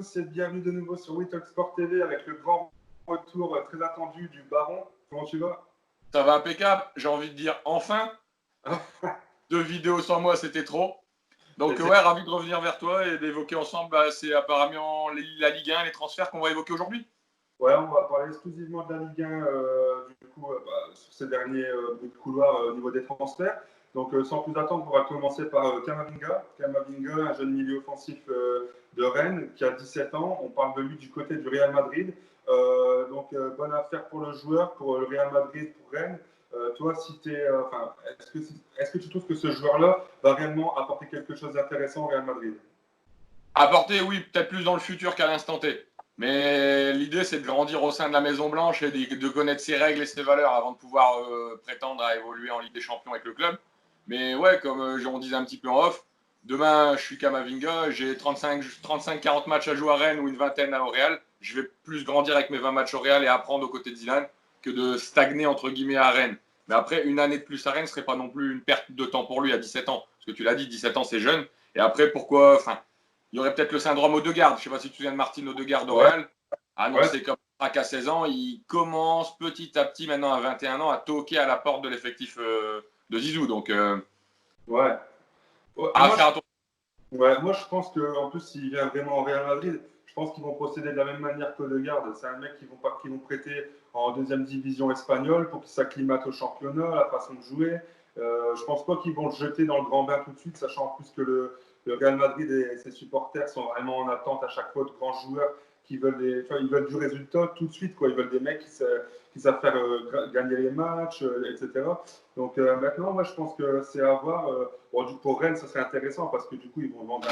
tous et bienvenue de nouveau sur We Talk Sport TV avec le grand retour très attendu du Baron. Comment tu vas? Ça va impeccable, j'ai envie de dire enfin. 2 vidéos sans moi, c'était trop. Donc ouais, ravi de revenir vers toi et d'évoquer ensemble, c'est apparemment la Ligue 1, les transferts qu'on va évoquer aujourd'hui. Ouais, on va parler exclusivement de la Ligue 1 sur ces derniers bruits de couloir au niveau des transferts. Donc sans plus attendre, on va commencer par Camavinga. Camavinga, un jeune milieu offensif de Rennes qui a 17 ans. On parle de lui du côté du Real Madrid. Bonne affaire pour le joueur, pour le Real Madrid, pour Rennes. Toi, si est-ce que tu trouves que ce joueur-là va réellement apporter quelque chose d'intéressant au Real Madrid? Apporter, oui, peut-être plus dans le futur qu'à l'instant T. Mais l'idée, c'est de grandir au sein de la Maison-Blanche et de connaître ses règles et ses valeurs avant de pouvoir prétendre à évoluer en Ligue des Champions avec le club. Mais ouais, comme on disait un petit peu en off, demain, je suis Camavinga, j'ai 35-40 matchs à jouer à Rennes ou une vingtaine au Real. Je vais plus grandir avec mes 20 matchs au Real et apprendre aux côtés de Zidane que de stagner, entre guillemets, à Rennes. Mais après, une année de plus à Rennes ne serait pas non plus une perte de temps pour lui à 17 ans. Parce que tu l'as dit, 17 ans, c'est jeune. Et après, pourquoi... Enfin, il y aurait peut-être le syndrome Odegaard. Je ne sais pas si tu te souviens de Martin Odegaard au Real. C'est comme ça qu'à 16 ans, il commence petit à petit, maintenant à 21 ans, à toquer à la porte de l'effectif de Zizou. Donc, Ouais. Moi, je pense qu'en plus, s'il vient vraiment au Real Madrid, je pense qu'ils vont procéder de la même manière qu'Odegaard. C'est un mec qu'ils vont prêter en deuxième division espagnole pour qu'il s'acclimate au championnat, à la façon de jouer. Je pense pas qu'ils vont le jeter dans le grand bain tout de suite, sachant en plus que le Real Madrid et ses supporters sont vraiment en attente à chaque fois de grands joueurs qui veulent, ils veulent du résultat tout de suite, quoi. Ils veulent des mecs qui savent faire gagner les matchs, etc. Donc maintenant, moi, je pense que c'est à voir. Pour Rennes, ça serait intéressant parce que du coup, ils vont vendre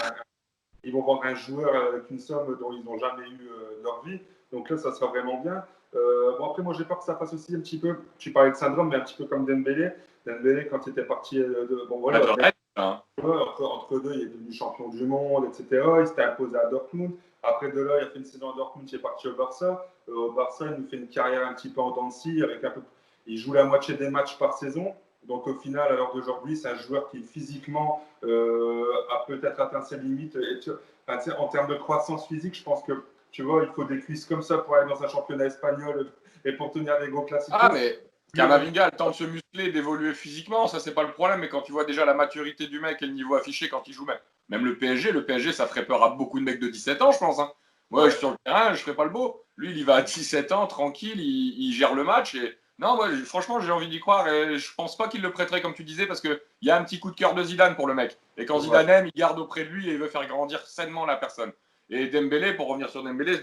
un joueur avec une somme dont ils n'ont jamais eu de leur vie. Donc là, ça sera vraiment bien. Après, moi, j'ai peur que ça fasse aussi un petit peu, tu parlais de syndrome, mais un petit peu comme Dembélé. Dembélé, quand il était parti entre deux, il est devenu champion du monde, etc. Il s'était imposé à Dortmund. Après de là, il a fait une saison à Dortmund, il est parti au Barça. Au Barça, il nous fait une carrière un petit peu en dents de scie, il joue la moitié des matchs par saison. Donc au final, à l'heure d'aujourd'hui, c'est un joueur qui physiquement a peut-être atteint ses limites. En termes de croissance physique, je pense que tu vois, il faut des cuisses comme ça pour aller dans un championnat espagnol et pour tenir des gros classiques. Ah, mais Camavinga a le temps de se muscler, d'évoluer physiquement, ça c'est pas le problème. Mais quand tu vois déjà la maturité du mec et le niveau affiché quand il joue, même le PSG, ça ferait peur à beaucoup de mecs de 17 ans, je pense. Hein. Moi, sur le terrain, je ferais pas le beau. Lui, il y va à 17 ans, tranquille, il gère le match. Et non, moi, franchement, j'ai envie d'y croire. Et je pense pas qu'il le prêterait, comme tu disais, parce qu'il y a un petit coup de cœur de Zidane pour le mec. Et quand Zidane aime, il garde auprès de lui et il veut faire grandir sainement la personne. Et Dembélé, pour revenir sur Dembélé,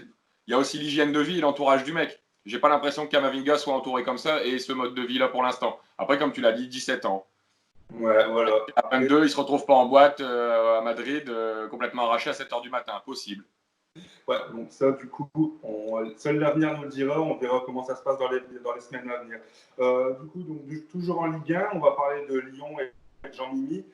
il y a aussi l'hygiène de vie et l'entourage du mec. J'ai pas l'impression que Camavinga soit entouré comme ça et ce mode de vie-là pour l'instant. Après, comme tu l'as dit, 17 ans. Ouais, voilà. À 22, il se retrouve pas en boîte à Madrid, complètement arraché à 7 h du matin. Impossible. Ouais, donc ça, du coup, seul l'avenir nous le dira. On verra comment ça se passe dans les semaines à venir. Toujours en Ligue 1, on va parler de Lyon et Jean-Mimi.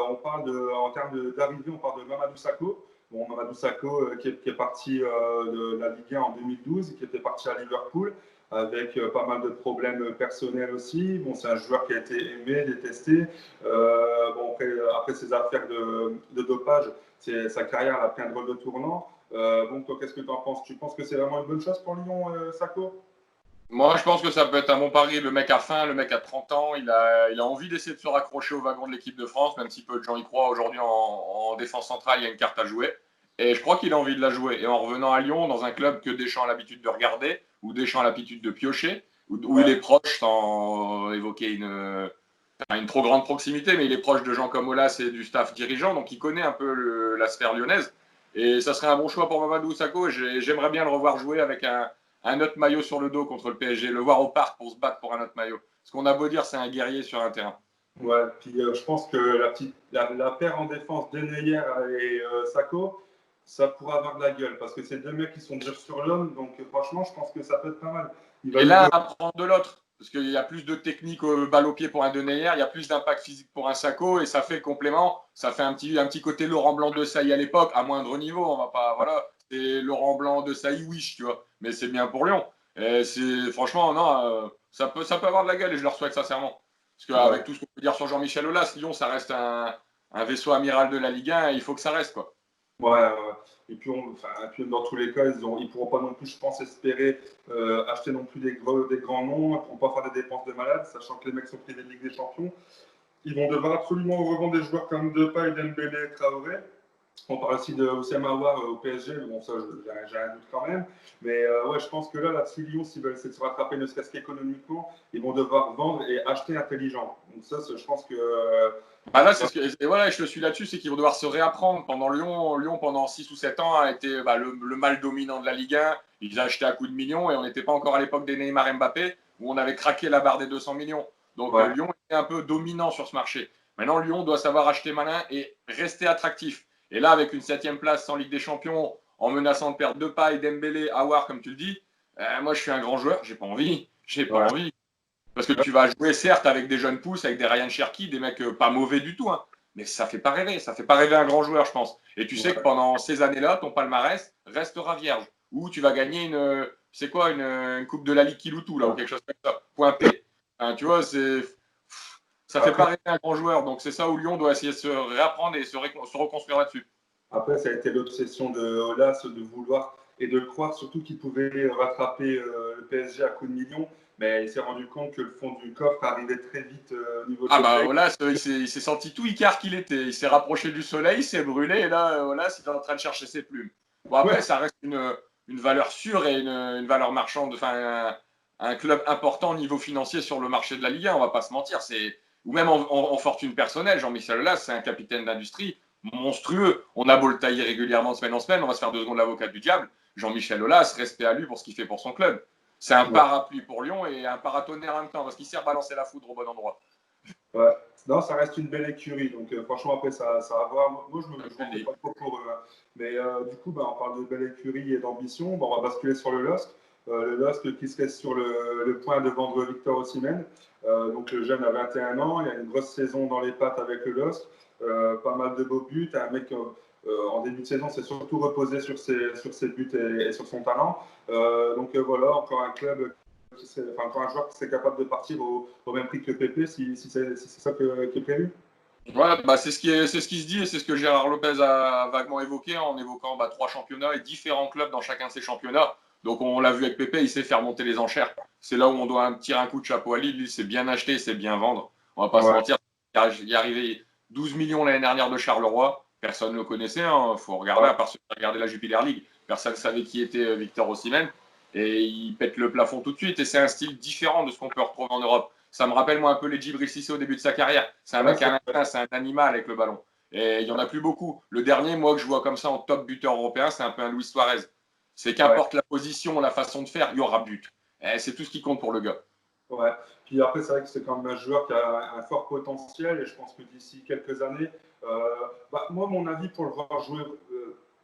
En termes d'arrivée, on parle de Mamadou Sakho. Bon, Mamadou Sakho qui est parti de la Ligue 1 en 2012, qui était parti à Liverpool avec pas mal de problèmes personnels aussi. Bon, c'est un joueur qui a été aimé, détesté. Après ses affaires de dopage, sa carrière a pris un drôle de tournant. Toi, qu'est-ce que tu en penses? Tu penses que c'est vraiment une bonne chose pour Lyon, Sakho? Moi, je pense que ça peut être un bon pari. Le mec a faim, le mec a 30 ans, il a envie d'essayer de se raccrocher au wagon de l'équipe de France, même si peu de gens y croient. Aujourd'hui, en défense centrale, il y a une carte à jouer. Et je crois qu'il a envie de la jouer. Et en revenant à Lyon, dans un club que Deschamps a l'habitude de regarder, où Deschamps a l'habitude de piocher, où il est proche, sans évoquer une trop grande proximité, mais il est proche de gens comme Aulas et du staff dirigeant, donc il connaît un peu la sphère lyonnaise. Et ça serait un bon choix pour Mamadou Sakho. J'aimerais bien le revoir jouer avec un autre maillot sur le dos contre le PSG, le voir au parc pour se battre pour un autre maillot. Ce qu'on a beau dire, c'est un guerrier sur un terrain. Ouais, puis je pense que la paire en défense Denayer et Sakho, ça pourrait avoir de la gueule parce que c'est deux mecs qui sont durs sur l'homme, donc franchement, je pense que ça peut être pas mal. Et l'un apprend de l'autre, parce qu'il y a plus de technique au balle au pied pour un Denayer, il y a plus d'impact physique pour un Sakho, et ça fait le complément. Ça fait un petit côté Laurent Blanc de Sailly à l'époque, à moindre niveau. On va pas, voilà, c'est Laurent Blanc de Sailly, wish, tu vois. Mais c'est bien pour Lyon. Et franchement, non, ça peut avoir de la gueule et je leur souhaite sincèrement. Parce qu'avec tout ce qu'on peut dire sur Jean-Michel Aulas, Lyon, ça reste un vaisseau amiral de la Ligue 1 et il faut que ça reste, quoi. Ouais. Et puis, puis dans tous les cas, ils pourront pas non plus, je pense, espérer acheter non plus des grands noms. Ils ne pourront pas faire des dépenses de malade, sachant que les mecs sont privés de Ligue des Champions. Ils vont devoir absolument revendre des joueurs comme Depay, Dembélé et Traoré. On parle aussi de Oussama Aouar au PSG, bon ça j'ai un doute quand même, mais ouais, je pense que là, Lyon, s'ils veulent essayer de se rattraper ne serait-ce qu'économiquement, ils vont devoir vendre et acheter intelligent. Donc ça, je pense que... là, c'est et voilà, je te suis là-dessus, c'est qu'ils vont devoir se réapprendre. Pendant Lyon pendant 6 ou 7 ans, a été le mal dominant de la Ligue 1. Ils achetaient à coups de millions et on n'était pas encore à l'époque des Neymar Mbappé où on avait craqué la barre des 200 millions. Donc ouais. Lyon était un peu dominant sur ce marché. Maintenant, Lyon doit savoir acheter malin et rester attractif. Et là, avec une 7e place sans Ligue des Champions, en menaçant de perdre Depay, Dembélé, Aouar, comme tu le dis, moi, je suis un grand joueur, j'ai pas envie. Parce que tu vas jouer, certes, avec des jeunes pousses, avec des Ryan Cherki, des mecs pas mauvais du tout, hein, mais ça fait pas rêver. Ça fait pas rêver un grand joueur, je pense. Et tu sais que pendant ces années-là, ton palmarès restera vierge. Ou tu vas gagner une Coupe de la Ligue Kiloutou, là, ou quelque chose comme ça. Point P. Hein, tu vois, ça fait pas rêver un grand joueur. Donc c'est ça où Lyon doit essayer de se réapprendre et se reconstruire là-dessus. Après, ça a été l'obsession de Olas de vouloir et de croire surtout qu'il pouvait rattraper le PSG à coups de millions. Mais il s'est rendu compte que le fond du coffre arrivait très vite au niveau de Olas, il s'est senti tout Icare qu'il était. Il s'est rapproché du soleil, il s'est brûlé, et là, Olas, il est en train de chercher ses plumes. Bon, après, ça reste une valeur sûre et une valeur marchande, enfin, un club important au niveau financier sur le marché de la Ligue 1, on va pas se mentir. Ou même en fortune personnelle, Jean-Michel Aulas, c'est un capitaine d'industrie monstrueux. On a beau le tailler régulièrement semaine en semaine, on va se faire 2 secondes l'avocat du diable. Jean-Michel Aulas, respect à lui pour ce qu'il fait pour son club. C'est un parapluie pour Lyon et un paratonnerre en même temps, parce qu'il sert balancer la foudre au bon endroit. Ouais. Non, ça reste une belle écurie. Donc, franchement, après, ça va voir. Moi, je ne me fais pas trop pour eux. Hein. Mais du coup, on parle de belle écurie et d'ambition. On va basculer sur le LOSC. Le LOSC qui serait sur le point de vendre Victor Osimhen. Donc, le jeune a 21 ans. Il a une grosse saison dans les pattes avec le LOSC. Pas mal de beaux buts. Un mec en début de saison s'est surtout reposé sur ses buts et sur son talent. Donc, voilà, encore un club. Encore un joueur qui serait capable de partir au même prix que Pépé, si c'est ça qui est prévu. Ouais, c'est ce qui se dit et c'est ce que Gérard Lopez a vaguement évoqué en évoquant 3 championnats et différents clubs dans chacun de ces championnats. Donc on l'a vu avec Pépé, il sait faire monter les enchères. C'est là où on doit tirer un coup de chapeau à Lille. Lui, c'est bien acheter, c'est bien vendre. On va pas se mentir. Il est arrivé 12 millions l'année dernière de Charleroi. Personne ne le connaissait. Il faut regarder, à part ceux qui regardaient la Jupiler League. Personne ne savait qui était Victor Osimhen. Et il pète le plafond tout de suite. Et c'est un style différent de ce qu'on peut retrouver en Europe. Ça me rappelle, moi, un peu les Djibril Cissé au début de sa carrière. C'est un mec à l'instinct, c'est un animal avec le ballon. Et il n'y en a plus beaucoup. Le dernier, moi, que je vois comme ça en top buteur européen, c'est un peu un Luis Suarez. C'est qu'importe la position, la façon de faire, il y aura but. Et c'est tout ce qui compte pour le gars. Ouais. Puis après, c'est vrai que c'est quand même un joueur qui a un fort potentiel. Et je pense que d'ici quelques années, moi, mon avis, pour le voir jouer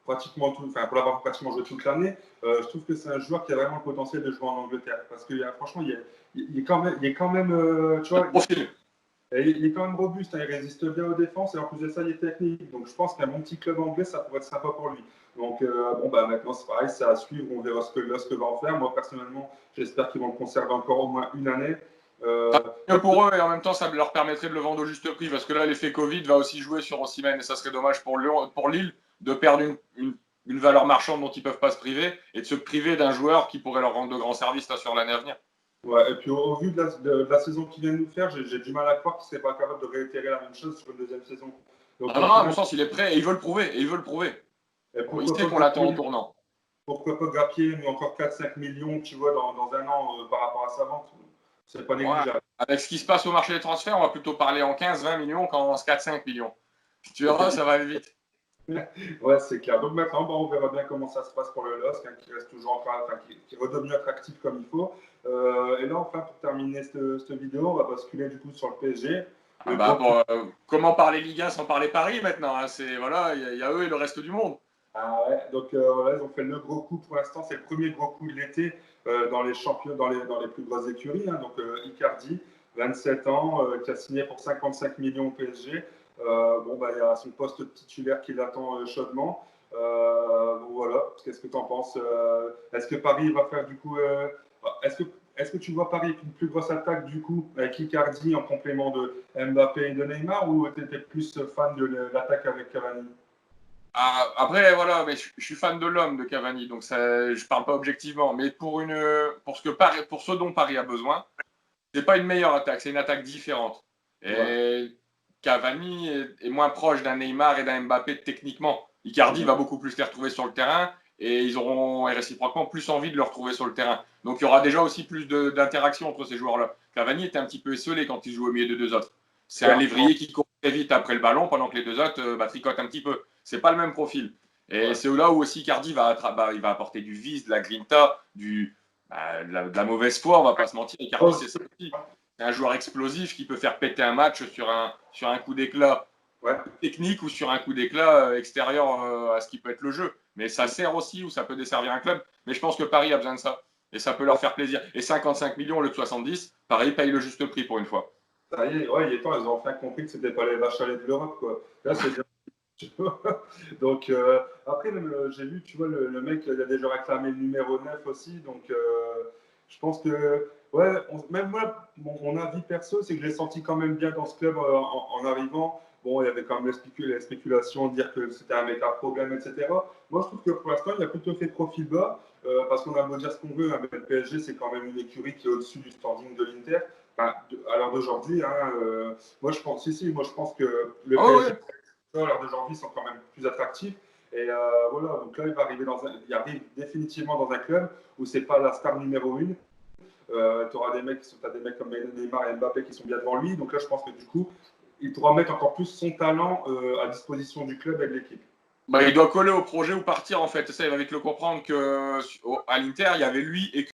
pratiquement pour l'avoir pratiquement joué toute l'année, je trouve que c'est un joueur qui a vraiment le potentiel de jouer en Angleterre. Parce que franchement, il est quand même tu vois, il est quand même robuste, hein, il résiste bien aux défenses et en plus de ça, il est technique. Donc je pense qu'un bon petit club anglais, ça pourrait être sympa pour lui. Donc maintenant, c'est pareil, c'est à suivre. On verra ce que va en faire. Moi, personnellement, j'espère qu'ils vont le conserver encore au moins une année. Pour eux, et en même temps, ça leur permettrait de le vendre au juste prix, parce que là, l'effet Covid va aussi jouer sur Osimhen, et ça serait dommage pour Lille de perdre une valeur marchande dont ils ne peuvent pas se priver, et de se priver d'un joueur qui pourrait leur rendre de grands services là, sur l'année à venir. Ouais, et puis au vu de la saison qu'ils viennent nous faire, j'ai du mal à croire qu'ils ne seraient pas capables de réitérer la même chose sur une deuxième saison. Donc, à mon sens, il est prêt, et il veut le prouver, il sait qu'on l'attend au tournant. Pourquoi pas grappiller encore 4-5 millions, tu vois, dans un an par rapport à sa vente. C'est pas négligeable. Ouais. Avec ce qui se passe au marché des transferts, on va plutôt parler en 15-20 millions qu'en 4-5 millions. Tu verras, ça va aller vite. Ouais, c'est clair. Donc maintenant, on verra bien comment ça se passe pour le LOSC, qui reste toujours qui redevenu attractif comme il faut. Et là, enfin, pour terminer cette vidéo, on va basculer du coup sur le PSG. Comment parler Ligue 1 sans parler Paris maintenant, hein, voilà, il y a eux et le reste du monde. Ah ouais, donc voilà, ils ont fait le gros coup pour l'instant, c'est le premier gros coup de l'été dans les champions, dans les plus grosses écuries. Hein, donc Icardi, 27 ans, qui a signé pour 55 millions au PSG. Il y a son poste titulaire qui l'attend chaudement. Voilà, qu'est-ce que tu en penses Est-ce que Paris va faire du coup est-ce que tu vois Paris avec une plus grosse attaque du coup avec Icardi en complément de Mbappé et de Neymar, ou tu étais plus fan de l'attaque avec Cavani? Après, voilà, mais je suis fan de l'homme de Cavani, donc ça, je parle pas objectivement. Mais pour ce dont Paris a besoin, c'est pas une meilleure attaque, c'est une attaque différente. Ouais. Et Cavani est moins proche d'un Neymar et d'un Mbappé techniquement. Icardi va beaucoup plus les retrouver sur le terrain et ils auront réciproquement plus envie de le retrouver sur le terrain. Donc il y aura déjà aussi plus d'interaction entre ces joueurs-là. Cavani était un petit peu esselé quand il joue au milieu de deux autres. C'est un lévrier qui court très vite après le ballon pendant que les deux autres tricotent un petit peu. C'est pas le même profil. Et c'est là où aussi Icardi il va apporter du vice, de la grinta, de la mauvaise foi, on va pas se mentir. Icardi, c'est ça aussi. C'est un joueur explosif qui peut faire péter un match sur un coup d'éclat technique ou sur un coup d'éclat extérieur à ce qui peut être le jeu. Mais ça sert aussi ou ça peut desservir un club. Mais je pense que Paris a besoin de ça. Et ça peut leur faire plaisir. Et 55 millions au lieu de 70, Paris paye le juste prix pour une fois. Ça y est, ouais, il est temps, ils ont enfin compris que c'était pas les vaches à lait de l'Europe, quoi. Là, c'est bien. Donc, après, j'ai vu, tu vois, le mec, il a déjà réclamé le numéro 9 aussi. Donc, je pense que, ouais, même moi, mon avis perso, c'est que je l'ai senti quand même bien dans ce club en arrivant. Bon, il y avait quand même les spéculations de dire que c'était un mec à problème, etc. Moi, je trouve que pour l'instant, il a plutôt fait profil bas, parce qu'on a beau dire ce qu'on veut, hein, mais le PSG, c'est quand même une écurie qui est au-dessus du standing de l'Inter. Enfin, à l'heure d'aujourd'hui, hein, moi, je pense, moi, je pense que le PSG. Ouais. À l'heure d'aujourd'hui sont quand même plus attractifs. Et voilà, donc là, il arrive définitivement dans un club où c'est pas la star numéro 1. Tu auras des mecs, t'as des mecs comme Neymar et Mbappé qui sont bien devant lui. Donc là, je pense que du coup, il pourra mettre encore plus son talent à disposition du club et de l'équipe. Il doit coller au projet ou partir en fait. Ça, il va vite le comprendre qu'à l'Inter, il y avait lui et